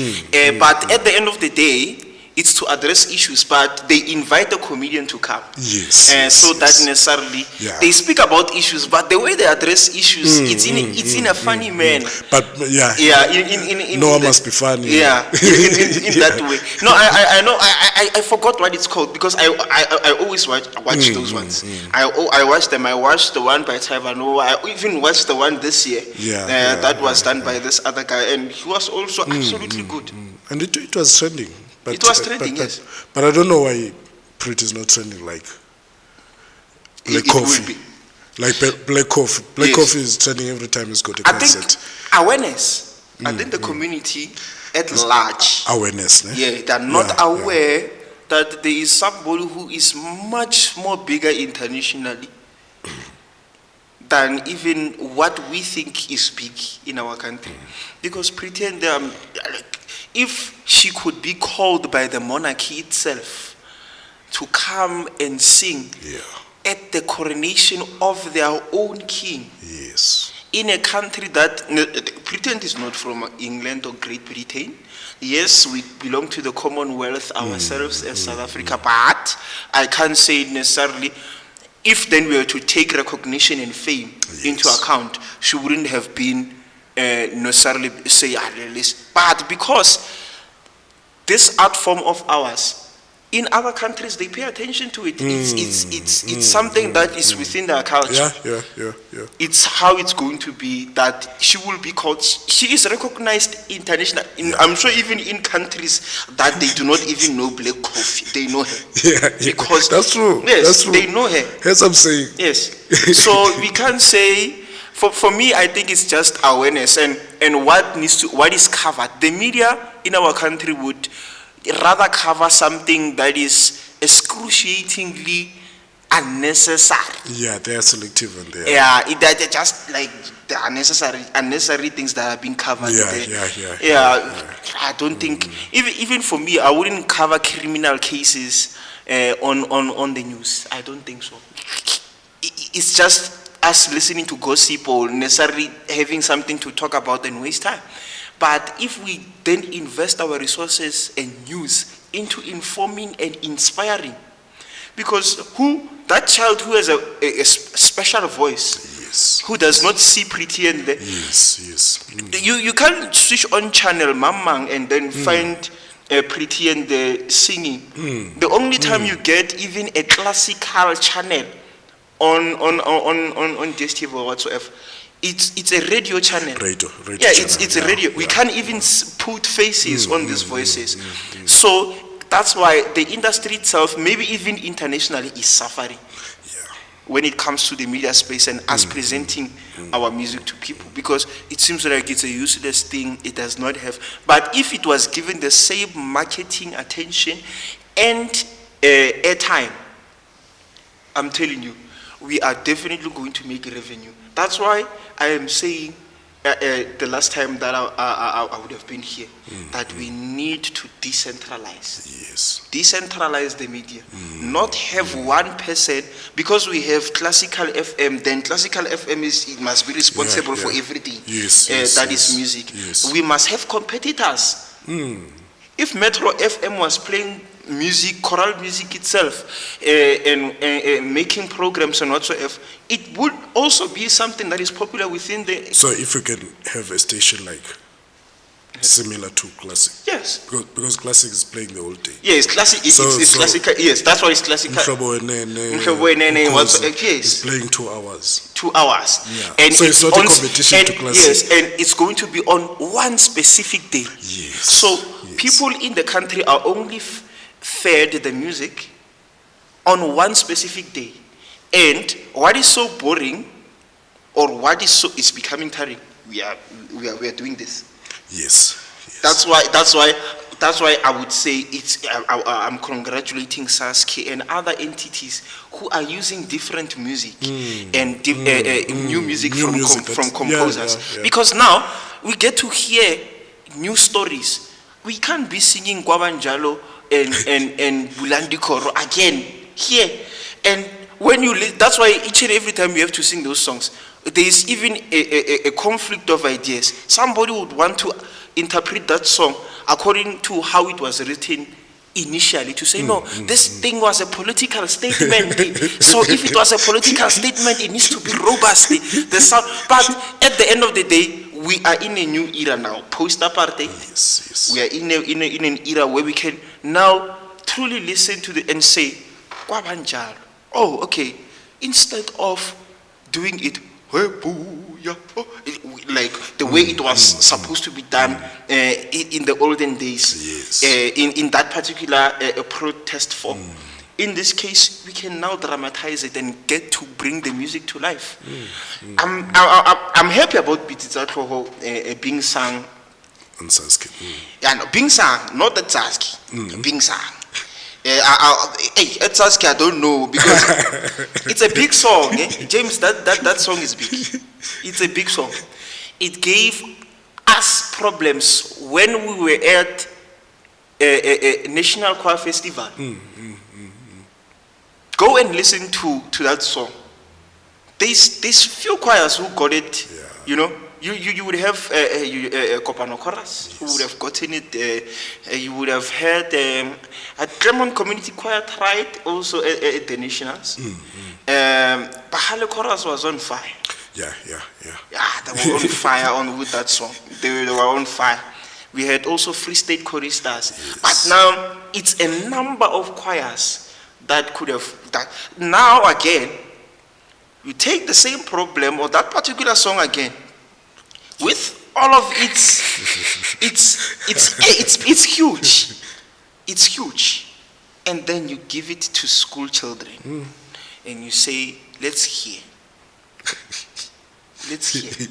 But at the end of the day, it's to address issues, but they invite the comedian to come. So that necessarily they speak about issues, but the way they address issues, it's in a funny manner. But in Noah must be funny. Yeah, in that way. No, I know. I forgot what it's called because I always watch those ones. I watch them. I watched the one by Trevor Noah. I even watched the one this year. That was done by this other guy, and he was also absolutely good. And it was trending. But, it was trending, yes. But I don't know why Prit is not trending like Black Coffee. Like Black Coffee. Black Coffee is trending every time he's got a concert. Think awareness. I think the community at large. Awareness, ne? Yeah, they're not aware that there is somebody who is much more bigger internationally than even what we think is big in our country. Because pretend if she could be called by the monarchy itself to come and sing at the coronation of their own king, in a country that pretend is not from England or Great Britain. Yes, we belong to the Commonwealth ourselves as South Africa, but I can't say necessarily. If then we were to take recognition and fame into account, she wouldn't have been necessarily say but because this art form of ours in other countries they pay attention to it. It's something that is within their culture. It's how it's going to be that she will be called. She is recognized internationally. I'm sure even in countries that they do not even know Black Coffee, they know her. Because that's true. Yes, that's true. They know her. As I'm saying. Yes. So we can't say. For me, I think it's just awareness and what is covered. The media in our country would rather cover something that is excruciatingly unnecessary. Yeah, they are selective and they are. They're just like the unnecessary things that are being covered. I don't think even for me, I wouldn't cover criminal cases on the news. I don't think so. It's just us listening to gossip or necessarily having something to talk about and waste time. But if we then invest our resources and news into informing and inspiring, because that child who has a special voice, who does not see pretty and you can't switch on channel Mamang and then find pretty and singing. The only time you get even a classical channel on DSTV or whatsoever, it's a radio channel. Radio it's a radio. We can't even put faces on these voices. So that's why the industry itself, maybe even internationally, is suffering when it comes to the media space and us presenting our music to people, because it seems like it's a useless thing. It does not have. But if it was given the same marketing attention and airtime, I'm telling you, we are definitely going to make revenue. That's why I am saying the last time that I would have been here, that we need to decentralize. Decentralize the media. Not have one person, because we have classical FM, then classical FM must be responsible for everything that is music. We must have competitors. If Metro FM was playing music, choral music itself, and making programs and whatsoever, it would also be something that is popular within the. So if we can have a station like similar to classic. Yes. Because classic is playing the whole day. Yes, classic. It's classical. Yes, that's why it's classical. Mhlobo Wenene, Mhlobo Wenene was Ukhozi yes. is playing 2 hours. 2 hours. Yeah. And So it's not a competition and to classic. Yes, and it's going to be on one specific day. Yes. So yes. people in the country are only fed the music on one specific day. And what is so boring, or what is becoming tiring, we are doing this. Yes. That's why I would say I'm congratulating SASCE and other entities who are using different music and new music from composers. Yeah. Because now we get to hear new stories. We can't be singing Kwabanjalo and Bulandi Koro again here. And when that's why each and every time we have to sing those songs, there is even a conflict of ideas. Somebody would want to interpret that song according to how it was written initially, to say, no, this thing was a political statement. So if it was a political statement, it needs to be robust. The sound. But at the end of the day, we are in a new era now, post-apartheid. Yes. We are in an era where we can now truly listen to and say, Kwabanjalo. Oh, okay. Instead of doing it, like the way it was supposed to be done in the olden days, Yes. in that particular protest form. In this case, we can now dramatize it and get to bring the music to life. I'm happy about Bititsatroho being sung. On SASCE. Yeah, no, being sung, not the SASCE, being sung. At SASCE, I don't know, because it's a big song. James, that song is big. It's a big song. It gave us problems when we were at a National Choir Festival. Go and listen to that song. There's few choirs who got it, you know. You would have Kopano Chorus, who would have gotten it. You would have heard a Tremont Community Choir tried also at the Nationals. Bahale Chorus was on fire. Yeah. Yeah, they were on fire with that song. They were on fire. We had also Free State choristers. Yes. But now it's a number of choirs that could have that. Now again, you take the same problem or that particular song again, with all of it's huge. It's huge. And then you give it to school children and you say, let's hear. Let's hear.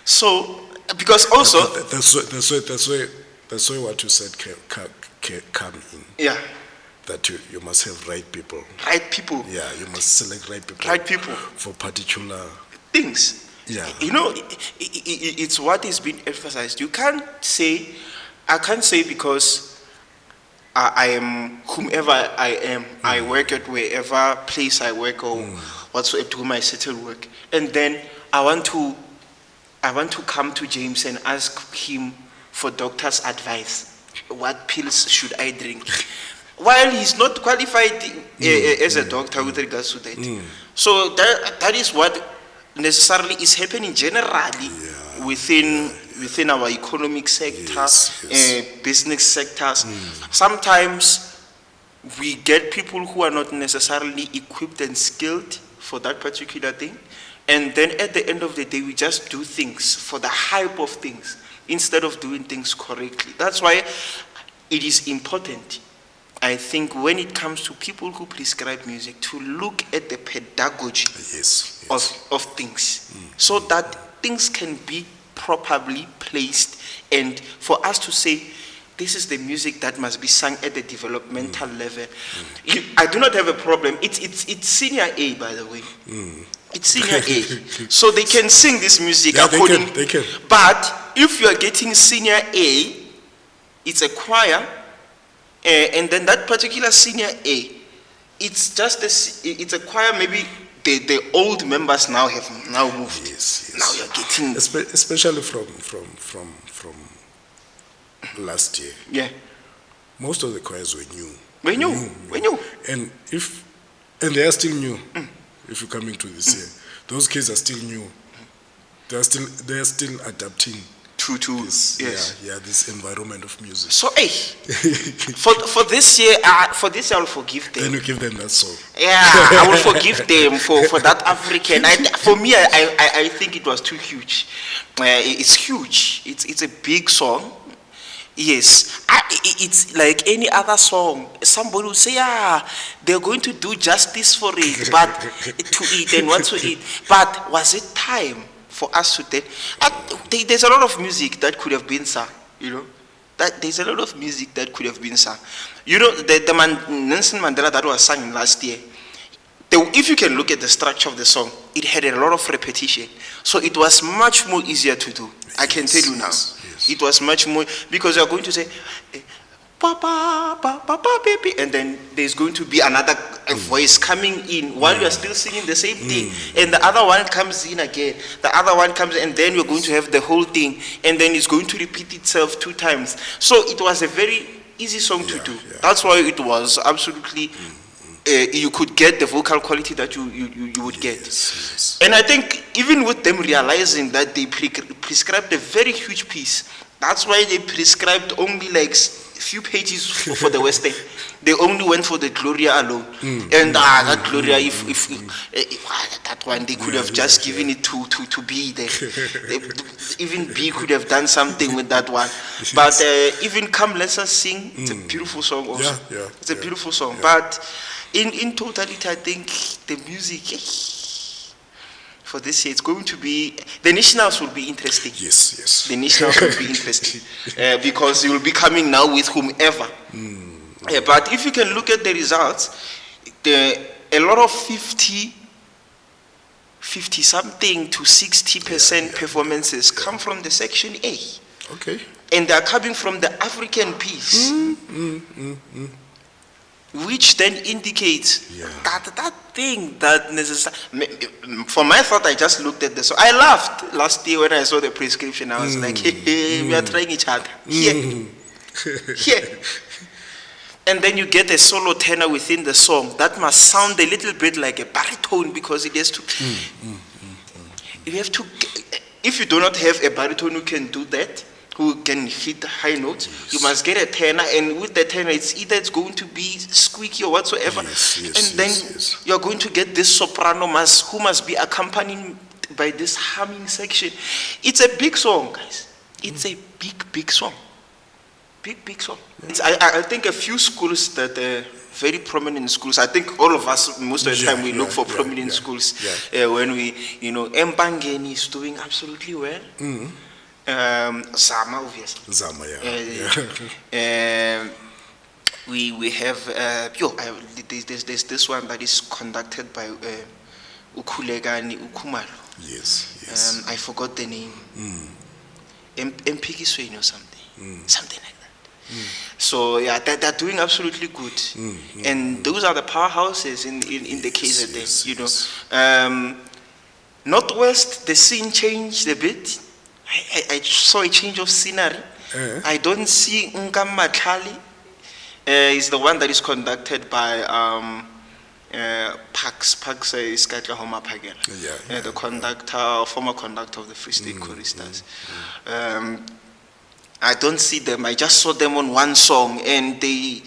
So, because also that's why what you said can come in. Yeah. That you must have right people. Right people. Yeah, you must select right people. Right people. For particular things. Yeah. You know, it's what is being emphasized. I can't say because I am whomever I am, I work at wherever place I work or whatsoever to whom I settle work. And then I want to come to James and ask him for doctor's advice. What pills should I drink? While he's not qualified as a doctor with regards to that. So that is what necessarily is happening generally within our economic sector, business sectors. Sometimes we get people who are not necessarily equipped and skilled for that particular thing. And then at the end of the day, we just do things for the hype of things instead of doing things correctly. That's why it is important, I think, when it comes to people who prescribe music, to look at the pedagogy of things so that things can be properly placed, and for us to say, this is the music that must be sung at the developmental level. I do not have a problem. It's senior A, by the way. It's senior A. So they can sing this music according. They can. But if you are getting senior A, it's a choir, and then that particular senior A, it's a choir. Maybe the old members now have moved. Yes. Now you're getting, especially from last year. Yeah. Most of the choirs were new. We're new. And they are still new. If you're coming to this year, those kids are still new. They are still adapting this, yes. this environment of music. So hey, for this year, I'll forgive them. Then you give them that song. Yeah, I will forgive them for that African. For me, I think it was too huge. It's huge. It's a big song. Yes, it's like any other song. Somebody will say, they're going to do justice for it, but to eat and what to eat. But was it time for us to take? There's a lot of music that could have been sung, there's a lot of music that could have been sung. The Nelson Mandela that was sung last year, if you can look at the structure of the song, it had a lot of repetition. So it was much more easier to do. I can tell you now. Yes. It was much more, because you're going to say, Papa, Papa, baby, and then there's going to be another voice coming in while you're still singing the same thing, and the other one comes in again, the other one comes, and then you're going to have the whole thing, and then it's going to repeat itself 2 times. So it was a very easy song to do. Yeah. That's why it was absolutely, you could get the vocal quality that you would get. Yes. And I think even with them realizing that they prescribed a very huge piece, that's why they prescribed only like few pages for the Western. They only went for the Gloria alone. And that Gloria, if that one, they could have just given it to B. Even B could have done something with that one. But even Come Let's Us Sing, it's a beautiful song also. It's a beautiful song. But in totality, I think the music for this year, it's going to be, the nationals will be interesting. Yes. The nationals will be interesting because you will be coming now with whomever. But if you can look at the results, a lot of 50 something to 60% performances come from the section A. Okay. And they are coming from the African piece. Which then indicates that thing that for my thought, I just looked at this. So I laughed last year when I saw the prescription. I was like, hey, we are trying each other. Here. And then you get a solo tenor within the song that must sound a little bit like a baritone, because it has to. You have to. If you do not have a baritone who can do that, who can hit high notes, you must get a tenor, and with the tenor, it's going to be squeaky or whatsoever. And then you're going to get this soprano who must be accompanied by this humming section. It's a big song, guys. It's a big song. Big song. I think a few schools that very prominent schools. I think all of us, most of the time, we look for prominent schools. When we, Mpangeni is doing absolutely well. Zama, obviously. Zama, We have there's this one that is conducted by Ukulegani Ukumalo. Yes. I forgot the name. Mpikisweni or something. Something like that. So they're doing absolutely good. And those are the powerhouses in the KZN. Northwest, the scene changed a bit. I saw a change of scenery. I don't see Ngam Matlali. Is the one that is conducted by Pax is Katlahoma Pagela, the former conductor of the Free State Choristers. I don't see them. I just saw them on one song, and I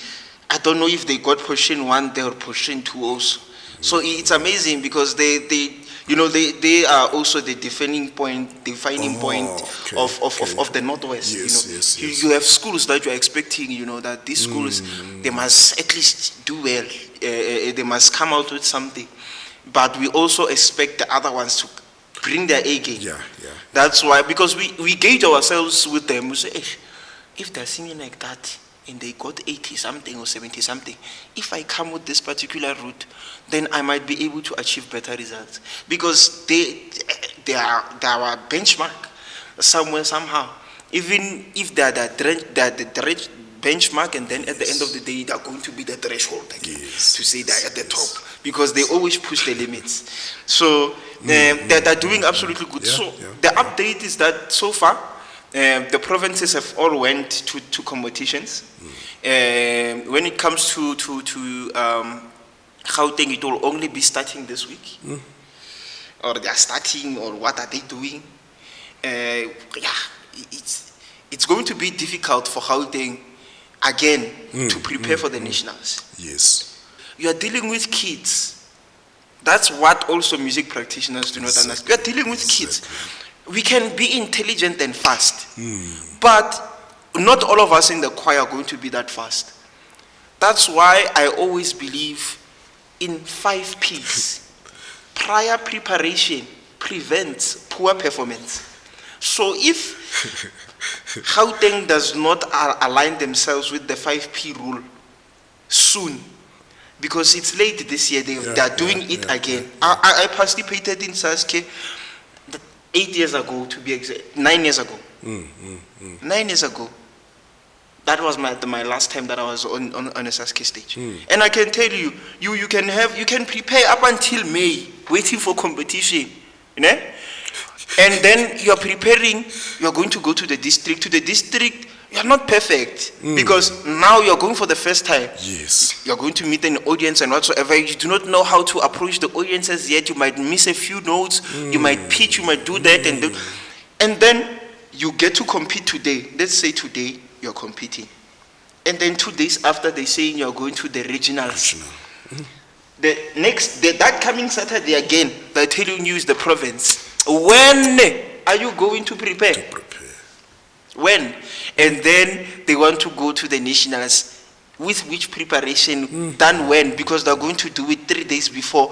don't know if they got portion 1, they were portion 2 also. So it's amazing because they are also the defining point of the Northwest. You have schools that you are expecting, that these schools, they must at least do well. They must come out with something. But we also expect the other ones to bring their A game. That's why, because we gauge ourselves with them. We say, hey, if they're singing like that, and they got 80 something or 70 something, if I come with this particular route, then I might be able to achieve better results, because they are our benchmark somewhere, somehow. Even if they are the benchmark, and then at the end of the day, they are going to be the threshold again, to say they're at the top, because they always push the limits. So they're doing absolutely good. The update is that so far, the provinces have all went to competitions. When it comes to Gauteng, it will only be starting this week. Or they are starting, or what are they doing? it's going to be difficult for Gauteng again to prepare for the nationals. Yes. You are dealing with kids. That's what also music practitioners do not understand. We are dealing with kids. We can be intelligent and fast, but not all of us in the choir are going to be that fast. That's why I always believe in 5 P's. Prior preparation prevents poor performance. So if Gauteng does not align themselves with the 5P rule soon, because it's late this year, they are doing it again. I participated in SASCE 8 years ago, to be exact, 9 years ago. 9 years ago. That was my last time that I was on a SASCE stage. And I can tell you, you can prepare up until May, waiting for competition. You know? And then you're preparing, you're going to go to the district. To the district, you're not perfect, because now you're going for the first time. Yes. You're going to meet an audience and whatsoever. You do not know how to approach the audiences yet. You might miss a few notes. You might pitch. You might do that. And then you get to compete today. Let's say today you're competing. And then 2 days after, they say you're going to the regionals. That coming Saturday again, they're telling you is the province. When are you going to prepare? When? And then they want to go to the nationals. With which preparation done when? Because they're going to do it 3 days before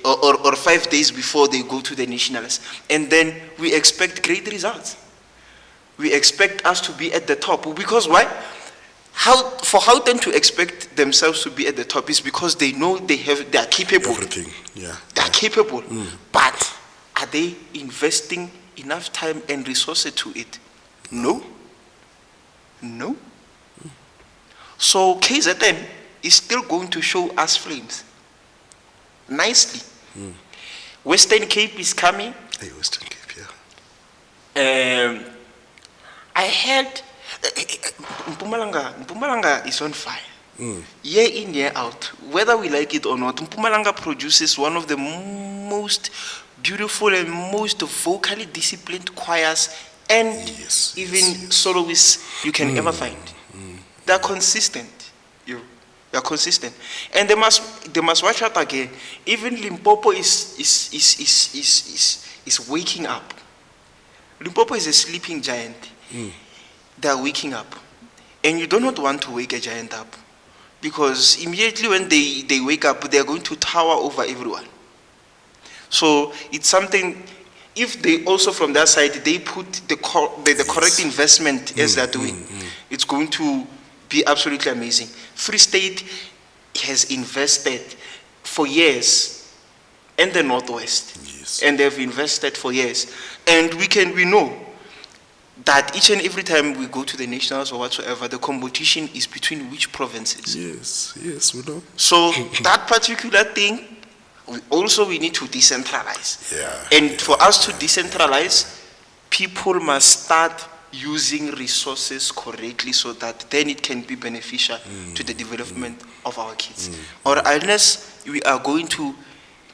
or 5 days before they go to the nationals. And then we expect great results. We expect us to be at the top. Because why? For Gauteng to expect themselves to be at the top is because they know they are capable. Everything, yeah. They are capable. But are they investing enough time and resources to it? No. No. So KZN is still going to show us flames. Nicely. Western Cape is coming. Hey, Western Cape, yeah. I heard Mpumalanga is on fire. Year in, year out. Whether we like it or not, Mpumalanga produces one of the most beautiful and most vocally disciplined choirs and even soloists you can ever find. They're consistent. They're consistent. And they must watch out again. Even Limpopo is waking up. Limpopo is a sleeping giant. They're waking up. And you do not want to wake a giant up, because immediately when they wake up, they're going to tower over everyone. So it's something, if they also from their side, they put the correct investment as they're doing, it's going to be absolutely amazing. Free State has invested for years in the Northwest, and they've invested for years. And we know that each and every time we go to the nationals or whatsoever, the competition is between which provinces. Yes, we know. So that particular thing, we need to decentralize. And for us to decentralize, people must start using resources correctly so that then it can be beneficial to the development of our kids. Or unless we are going to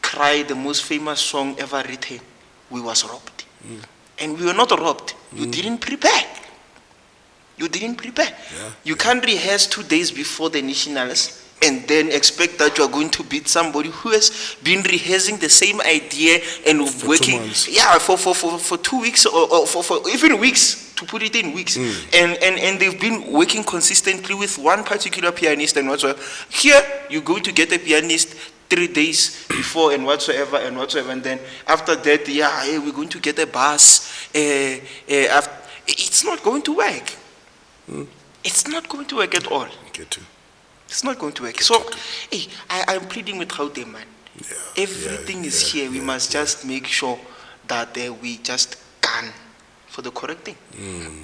cry the most famous song ever written, we was robbed. And we were not robbed. You didn't prepare. You didn't prepare. You can't rehearse 2 days before the nationals and then expect that you are going to beat somebody who has been rehearsing the same idea and working for 2 weeks or for even weeks, to put it in weeks. And they've been working consistently with one particular pianist and whatsoever. Here, you're going to get a pianist 3 days before and whatsoever, and then after that, we're going to get a bus. It's not going to work. It's not going to work at all. It's not going to work. So, I'm pleading with Gauteng, man. Everything is here. We must just make sure that we just gun for the correct thing.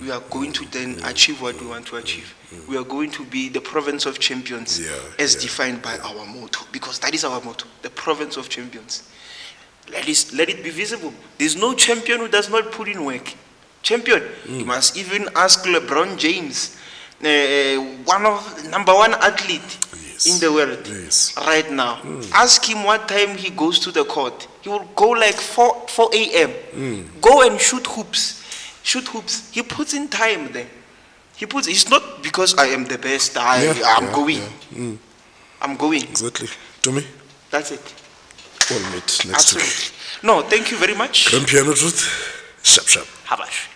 We are going to then achieve what we want to achieve. We are going to be the province of champions as defined by our motto, because that is our motto, the province of champions. Let it be visible. There's no champion who does not put in work. Champion. You must even ask LeBron James, number 1 athlete in the world right now. Ask him what time he goes to the court. He will go like 4 a.m. Go and shoot hoops. shoot hoops. He puts in time there. It's not because I am the best. I'm going. I'm going. Exactly. To me, That's it. we'll meet next week. Absolutely. No, thank you very much. Grand Piano Truth. Sharp, sharp. Habash.